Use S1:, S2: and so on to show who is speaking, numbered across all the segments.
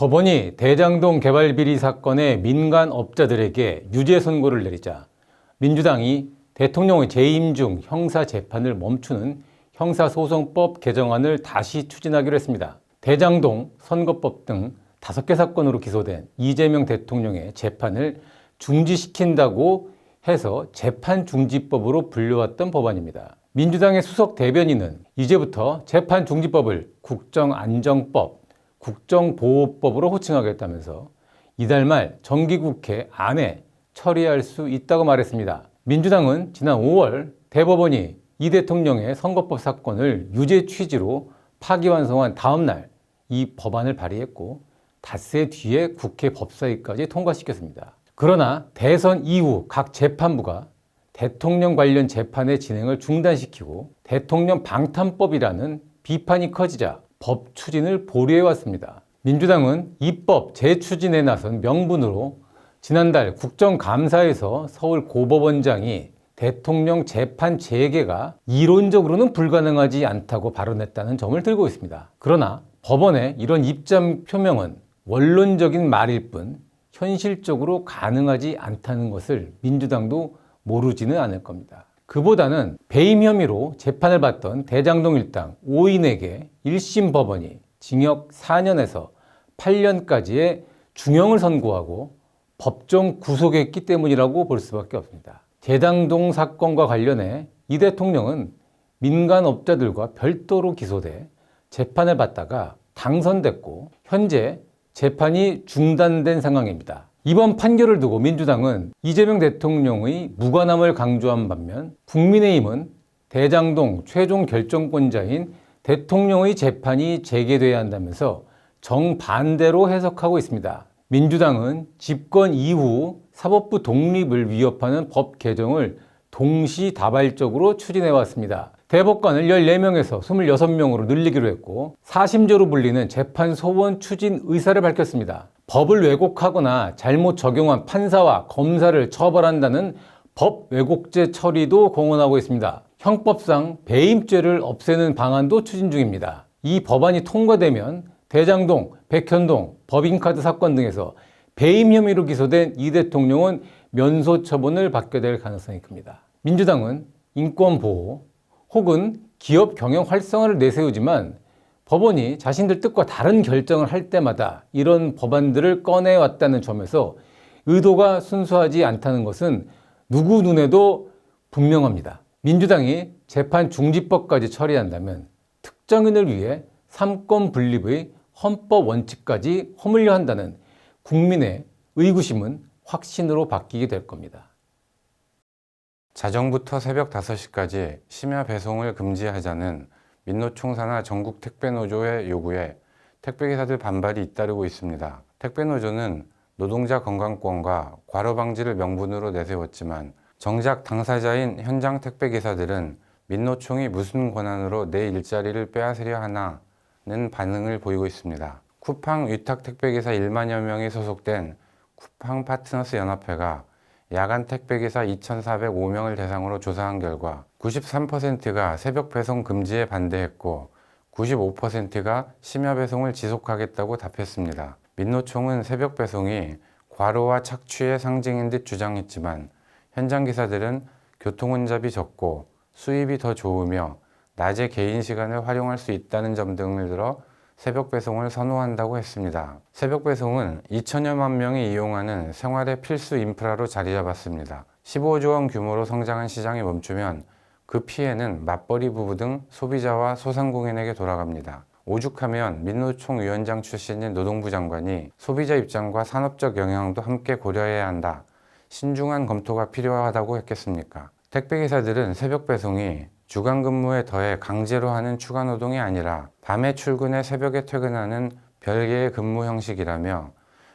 S1: 법원이 대장동 개발 비리 사건의 민간 업자들에게 유죄 선고를 내리자 민주당이 대통령의 재임 중 형사 재판을 멈추는 형사소송법 개정안을 다시 추진하기로 했습니다. 대장동, 선거법 등 5개 사건으로 기소된 이재명 대통령의 재판을 중지시킨다고 해서 재판중지법으로 불려왔던 법안입니다. 민주당의 수석 대변인은 이제부터 재판중지법을 국정안정법, 국정보호법으로 호칭하겠다면서 이달 말 정기국회 안에 처리할 수 있다고 말했습니다. 민주당은 지난 5월 대법원이 이 대통령의 선거법 사건을 유죄 취지로 파기환송한 다음 날 이 법안을 발의했고 닷새 뒤에 국회 법사위까지 통과시켰습니다. 그러나 대선 이후 각 재판부가 대통령 관련 재판의 진행을 중단시키고 대통령 방탄법이라는 비판이 커지자 법 추진을 보류해왔습니다. 민주당은 입법 재추진에 나선 명분으로 지난달 국정감사에서 서울 고법원장이 대통령 재판 재개가 이론적으로는 불가능하지 않다고 발언했다는 점을 들고 있습니다. 그러나 법원의 이런 입장 표명은 원론적인 말일 뿐 현실적으로 가능하지 않다는 것을 민주당도 모르지는 않을 겁니다. 그보다는 배임 혐의로 재판을 받던 대장동 일당 5인에게 1심 법원이 징역 4년에서 8년까지의 중형을 선고하고 법정 구속했기 때문이라고 볼 수밖에 없습니다. 대장동 사건과 관련해 이 대통령은 민간업자들과 별도로 기소돼 재판을 받다가 당선됐고 현재 재판이 중단된 상황입니다. 이번 판결을 두고 민주당은 이재명 대통령의 무관함을 강조한 반면 국민의힘은 대장동 최종 결정권자인 대통령의 재판이 재개돼야 한다면서 정반대로 해석하고 있습니다. 민주당은 집권 이후 사법부 독립을 위협하는 법 개정을 동시다발적으로 추진해왔습니다. 대법관을 14명에서 26명으로 늘리기로 했고 4심제로 불리는 재판 소원 추진 의사를 밝혔습니다. 법을 왜곡하거나 잘못 적용한 판사와 검사를 처벌한다는 법 왜곡죄 처리도 공언하고 있습니다. 형법상 배임죄를 없애는 방안도 추진 중입니다. 이 법안이 통과되면 대장동, 백현동, 법인카드 사건 등에서 배임 혐의로 기소된 이 대통령은 면소 처분을 받게 될 가능성이 큽니다. 민주당은 인권보호 혹은 기업 경영 활성화를 내세우지만 법원이 자신들 뜻과 다른 결정을 할 때마다 이런 법안들을 꺼내왔다는 점에서 의도가 순수하지 않다는 것은 누구 눈에도 분명합니다. 민주당이 재판 중지법까지 처리한다면 특정인을 위해 삼권 분립의 헌법 원칙까지 허물려 한다는 국민의 의구심은 확신으로 바뀌게 될 겁니다.
S2: 자정부터 새벽 5시까지 심야 배송을 금지하자는 민노총 산하 전국 택배노조의 요구에 택배기사들 반발이 잇따르고 있습니다. 택배노조는 노동자 건강권과 과로 방지를 명분으로 내세웠지만 정작 당사자인 현장 택배기사들은 민노총이 무슨 권한으로 내 일자리를 빼앗으려 하나는 반응을 보이고 있습니다. 쿠팡 위탁 택배기사 1만여 명이 소속된 쿠팡 파트너스 연합회가 야간 택배기사 2,405명을 대상으로 조사한 결과 93%가 새벽 배송 금지에 반대했고 95%가 심야 배송을 지속하겠다고 답했습니다. 민노총은 새벽 배송이 과로와 착취의 상징인 듯 주장했지만 현장 기사들은 교통혼잡이 적고 수입이 더 좋으며 낮에 개인 시간을 활용할 수 있다는 점 등을 들어 새벽 배송을 선호한다고 했습니다. 새벽 배송은 2천여만 명이 이용하는 생활의 필수 인프라로 자리 잡았습니다. 15조 원 규모로 성장한 시장이 멈추면 그 피해는 맞벌이 부부 등 소비자와 소상공인에게 돌아갑니다. 오죽하면 민노총 위원장 출신인 노동부 장관이 소비자 입장과 산업적 영향도 함께 고려해야 한다. 신중한 검토가 필요하다고 했겠습니까? 택배기사들은 새벽 배송이 주간 근무에 더해 강제로 하는 추가 노동이 아니라 밤에 출근해 새벽에 퇴근하는 별개의 근무 형식이라며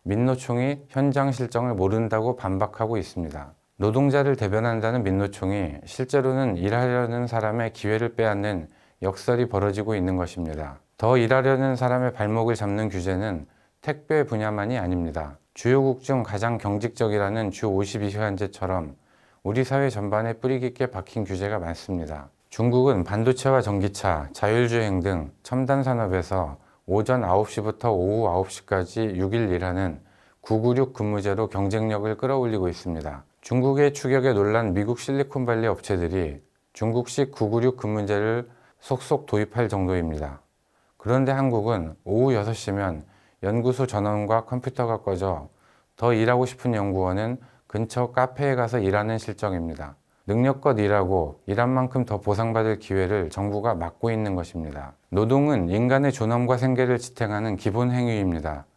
S2: 민노총이 현장 실정을 모른다고 반박하고 있습니다. 노동자를 대변한다는 민노총이 실제로는 일하려는 사람의 기회를 빼앗는 역설이 벌어지고 있는 것입니다. 더 일하려는 사람의 발목을 잡는 규제는 택배 분야만이 아닙니다. 주요국 중 가장 경직적이라는 주 52시간제처럼 우리 사회 전반에 뿌리 깊게 박힌 규제가 많습니다. 중국은 반도체와 전기차, 자율주행 등 첨단 산업에서 오전 9시부터 오후 9시까지 6일 일하는 996 근무제로 경쟁력을 끌어올리고 있습니다. 중국의 추격에 놀란 미국 실리콘밸리 업체들이 중국식 996 근무제를 속속 도입할 정도입니다. 그런데 한국은 오후 6시면 연구소 전원과 컴퓨터가 꺼져 더 일하고 싶은 연구원은 근처 카페에 가서 일하는 실정입니다. 능력껏 일하고 일한 만큼 더 보상받을 기회를 정부가 막고 있는 것입니다. 노동은 인간의 존엄과 생계를 지탱하는 기본 행위입니다.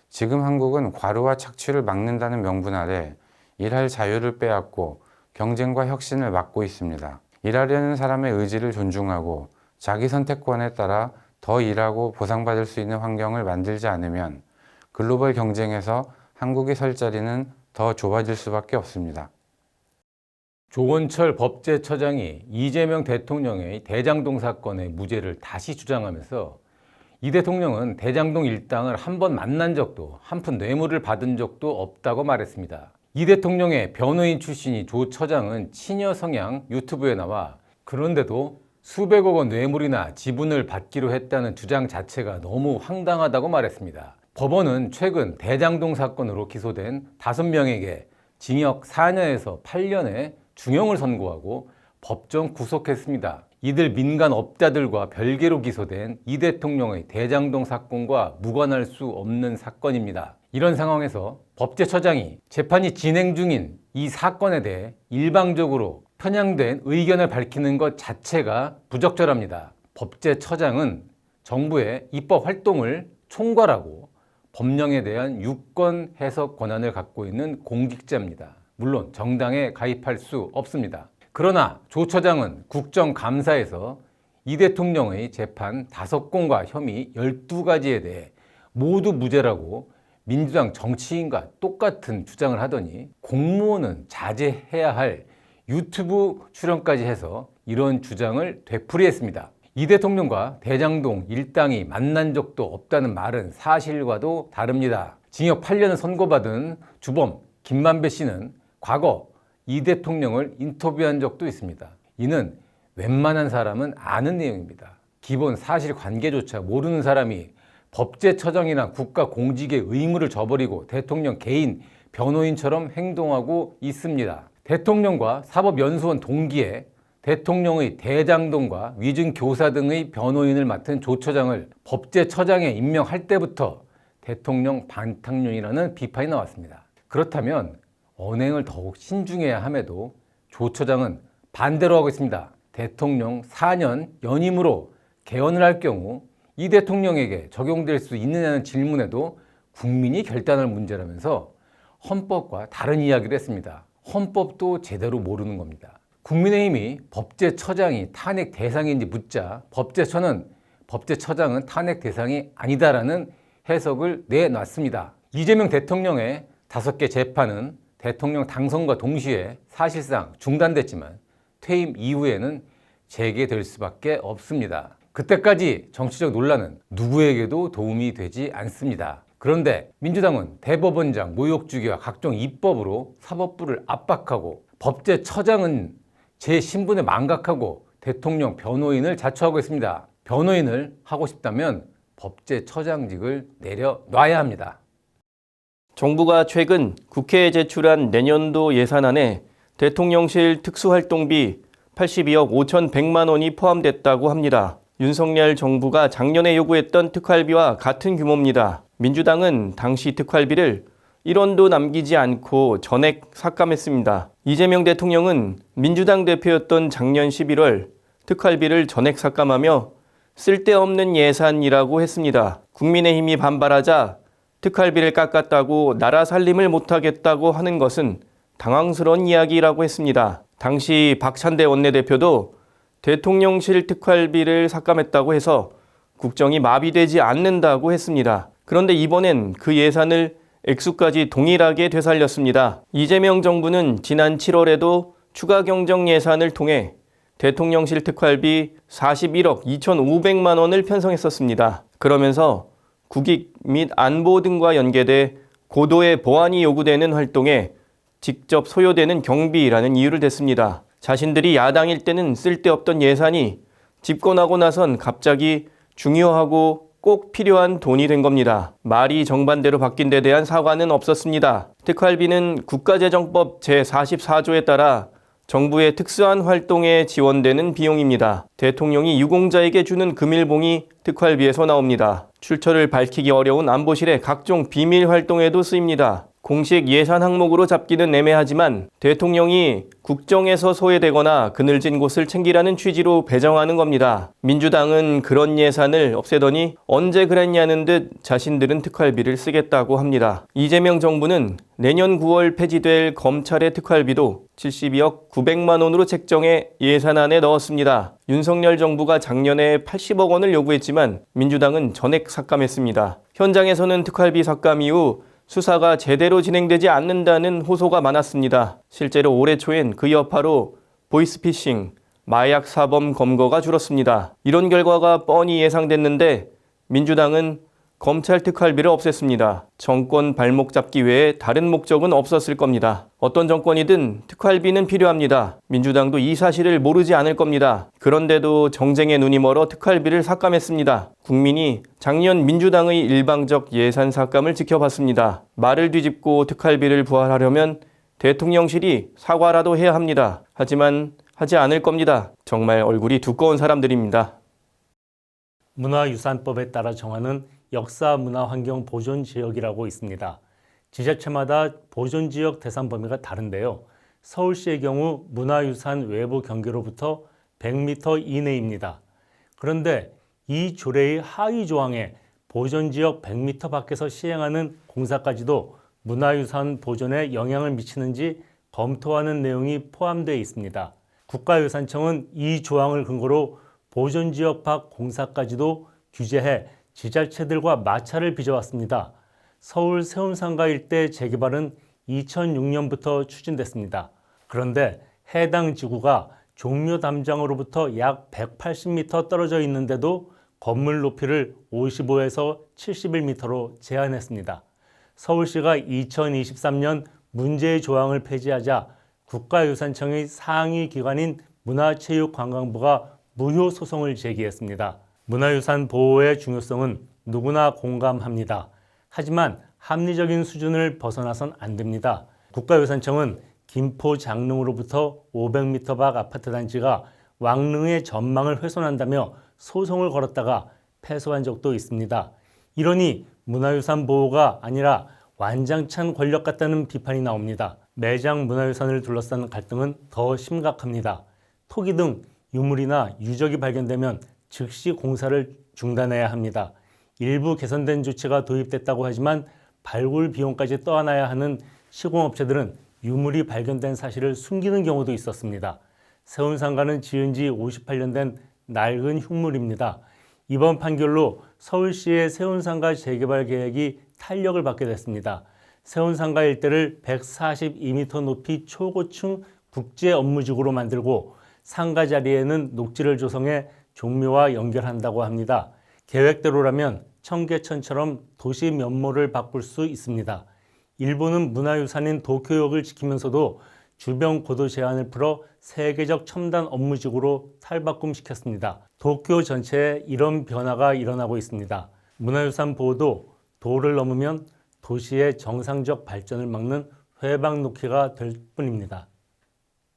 S2: 지금 한국은 과로와 착취를 막는다는 명분 아래 일할 자유를 빼앗고 경쟁과 혁신을 막고 있습니다. 일하려는 사람의 의지를 존중하고 자기 선택권에 따라 더 일하고 보상받을 수 있는 환경을 만들지 않으면 글로벌 경쟁에서 한국이 설 자리는 더 좁아질 수밖에 없습니다.
S1: 조원철 법제처장이 이재명 대통령의 대장동 사건의 무죄를 다시 주장하면서 이 대통령은 대장동 일당을 한 번 만난 적도 한 푼 뇌물을 받은 적도 없다고 말했습니다. 이 대통령의 변호인 출신이 조 처장은 친여 성향 유튜브에 나와 그런데도 수백억 원 뇌물이나 지분을 받기로 했다는 주장 자체가 너무 황당하다고 말했습니다. 법원은 최근 대장동 사건으로 기소된 5명에게 징역 4년에서 8년의 중형을 선고하고 법정 구속했습니다. 이들 민간 업자들과 별개로 기소된 이 대통령의 대장동 사건과 무관할 수 없는 사건입니다. 이런 상황에서 법제처장이 재판이 진행 중인 이 사건에 대해 일방적으로 편향된 의견을 밝히는 것 자체가 부적절합니다. 법제처장은 정부의 입법 활동을 총괄하고 법령에 대한 유권 해석 권한을 갖고 있는 공직자입니다. 물론 정당에 가입할 수 없습니다. 그러나 조 처장은 국정감사에서 이 대통령의 재판 5건과 혐의 12가지에 대해 모두 무죄라고 민주당 정치인과 똑같은 주장을 하더니 공무원은 자제해야 할 유튜브 출연까지 해서 이런 주장을 되풀이했습니다. 이 대통령과 대장동 일당이 만난 적도 없다는 말은 사실과도 다릅니다. 징역 8년을 선고받은 주범 김만배 씨는 과거 이 대통령을 인터뷰한 적도 있습니다. 이는 웬만한 사람은 아는 내용입니다. 기본 사실관계조차 모르는 사람이 법제처장이나 국가공직의 의무를 저버리고 대통령 개인 변호인처럼 행동하고 있습니다. 대통령과 사법연수원 동기에 대통령의 대장동과 위증교사 등의 변호인을 맡은 조 처장을 법제처장에 임명할 때부터 대통령 반탁륜이라는 비판이 나왔습니다. 그렇다면 언행을 더욱 신중해야 함에도 조 처장은 반대로 하고 있습니다. 대통령 4년 연임으로 개헌을 할 경우 이 대통령에게 적용될 수 있느냐는 질문에도 국민이 결단할 문제라면서 헌법과 다른 이야기를 했습니다. 헌법도 제대로 모르는 겁니다. 국민의힘이 법제처장이 탄핵 대상인지 묻자 법제처장은 탄핵 대상이 아니다라는 해석을 내놨습니다. 이재명 대통령의 5개 재판은 대통령 당선과 동시에 사실상 중단됐지만 퇴임 이후에는 재개될 수밖에 없습니다. 그때까지 정치적 논란은 누구에게도 도움이 되지 않습니다. 그런데 민주당은 대법원장 모욕주기와 각종 입법으로 사법부를 압박하고 법제처장은 제 신분을 망각하고 대통령 변호인을 자처하고 있습니다. 변호인을 하고 싶다면 법제처장직을 내려놔야 합니다.
S3: 정부가 최근 국회에 제출한 내년도 예산안에 대통령실 특수활동비 82억 5,100만 원이 포함됐다고 합니다. 윤석열 정부가 작년에 요구했던 특활비와 같은 규모입니다. 민주당은 당시 특활비를 1원도 남기지 않고 전액 삭감했습니다. 이재명 대통령은 민주당 대표였던 작년 11월 특활비를 전액 삭감하며 쓸데없는 예산이라고 했습니다. 국민의힘이 반발하자 특활비를 깎았다고 나라 살림을 못하겠다고 하는 것은 당황스러운 이야기라고 했습니다. 당시 박찬대 원내대표도 대통령실 특활비를 삭감했다고 해서 국정이 마비되지 않는다고 했습니다. 그런데 이번엔 그 예산을 액수까지 동일하게 되살렸습니다. 이재명 정부는 지난 7월에도 추가 경정 예산을 통해 대통령실 특활비 41억 2,500만 원을 편성했었습니다. 그러면서 국익 및 안보 등과 연계돼 고도의 보안이 요구되는 활동에 직접 소요되는 경비라는 이유를 댔습니다. 자신들이 야당일 때는 쓸데없던 예산이 집권하고 나선 갑자기 중요하고 꼭 필요한 돈이 된 겁니다. 말이 정반대로 바뀐 데 대한 사과는 없었습니다. 특활비는 국가재정법 제44조에 따라 정부의 특수한 활동에 지원되는 비용입니다. 대통령이 유공자에게 주는 금일봉이 특활비에서 나옵니다. 출처를 밝히기 어려운 안보실의 각종 비밀 활동에도 쓰입니다. 공식 예산 항목으로 잡기는 애매하지만 대통령이 국정에서 소외되거나 그늘진 곳을 챙기라는 취지로 배정하는 겁니다. 민주당은 그런 예산을 없애더니 언제 그랬냐는 듯 자신들은 특활비를 쓰겠다고 합니다. 이재명 정부는 내년 9월 폐지될 검찰의 특활비도 72억 900만 원으로 책정해 예산안에 넣었습니다. 윤석열 정부가 작년에 80억 원을 요구했지만 민주당은 전액 삭감했습니다. 현장에서는 특활비 삭감 이후 수사가 제대로 진행되지 않는다는 호소가 많았습니다. 실제로 올해 초엔 그 여파로 보이스피싱, 마약 사범 검거가 줄었습니다. 이런 결과가 뻔히 예상됐는데 민주당은 검찰 특활비를 없앴습니다. 정권 발목 잡기 외에 다른 목적은 없었을 겁니다. 어떤 정권이든 특활비는 필요합니다. 민주당도 이 사실을 모르지 않을 겁니다. 그런데도 정쟁에 눈이 멀어 특활비를 삭감했습니다. 국민이 작년 민주당의 일방적 예산 삭감을 지켜봤습니다. 말을 뒤집고 특활비를 부활하려면 대통령실이 사과라도 해야 합니다. 하지만 하지 않을 겁니다. 정말 얼굴이 두꺼운 사람들입니다.
S4: 문화유산법에 따라 정하는 역사문화환경보존지역이라고 있습니다. 지자체마다 보존지역 대상 범위가 다른데요. 서울시의 경우 문화유산 외부 경계로부터 100m 이내입니다. 그런데 이 조례의 하위 조항에 보존지역 100m 밖에서 시행하는 공사까지도 문화유산 보존에 영향을 미치는지 검토하는 내용이 포함되어 있습니다. 국가유산청은 이 조항을 근거로 보존지역 밖 공사까지도 규제해 지자체들과 마찰을 빚어왔습니다. 서울 세운상가 일대 재개발은 2006년부터 추진됐습니다. 그런데 해당 지구가 종묘 담장으로부터 약 180m 떨어져 있는데도 건물 높이를 55에서 71m로 제한했습니다. 서울시가 2023년 문제의 조항을 폐지하자 국가유산청의 상위 기관인 문화체육관광부가 무효 소송을 제기했습니다. 문화유산 보호의 중요성은 누구나 공감합니다. 하지만 합리적인 수준을 벗어나선 안 됩니다. 국가유산청은 김포 장릉으로부터 500m 밖 아파트 단지가 왕릉의 전망을 훼손한다며 소송을 걸었다가 패소한 적도 있습니다. 이러니 문화유산 보호가 아니라 완장찬 권력 같다는 비판이 나옵니다. 매장 문화유산을 둘러싼 갈등은 더 심각합니다. 토기 등 유물이나 유적이 발견되면 즉시 공사를 중단해야 합니다. 일부 개선된 조치가 도입됐다고 하지만 발굴 비용까지 떠안아야 하는 시공업체들은 유물이 발견된 사실을 숨기는 경우도 있었습니다. 세운상가는 지은 지 58년 된 낡은 흉물입니다. 이번 판결로 서울시의 세운상가 재개발 계획이 탄력을 받게 됐습니다. 세운상가 일대를 142m 높이 초고층 국제 업무지구로 만들고 상가 자리에는 녹지를 조성해 종묘와 연결한다고 합니다. 계획대로라면 청계천처럼 도시 면모를 바꿀 수 있습니다. 일본은 문화유산인 도쿄역을 지키면서도 주변 고도 제한을 풀어 세계적 첨단 업무지구로 탈바꿈시켰습니다. 도쿄 전체에 이런 변화가 일어나고 있습니다. 문화유산 보호도 도를 넘으면 도시의 정상적 발전을 막는 회방 놓기가 될 뿐입니다.